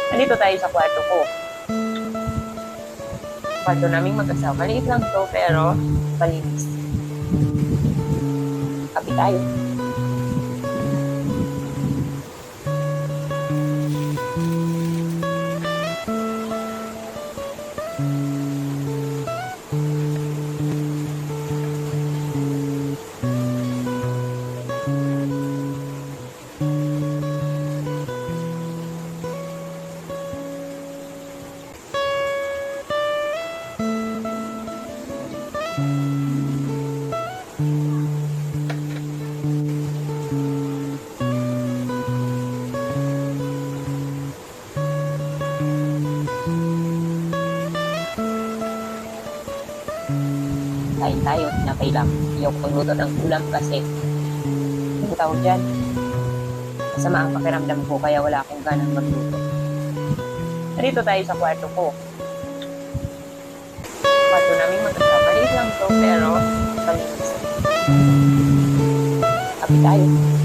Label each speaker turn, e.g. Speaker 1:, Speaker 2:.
Speaker 1: Nandito tayo sa kwarto ko. Kwarto naming mag-asawa. Maliit lang to, pero malinis. Kapi tayo. Kain tayo, tinapay lang. Ayoko pagluto ng ulam kasi ano tawag dyan? Masama ang pakiramdam ko kaya wala akong ganang magluto. Narito tayo sa kwarto ko. Kwarto namin mag-asawa. Maliit lang to pero malinis. Kapi tayo.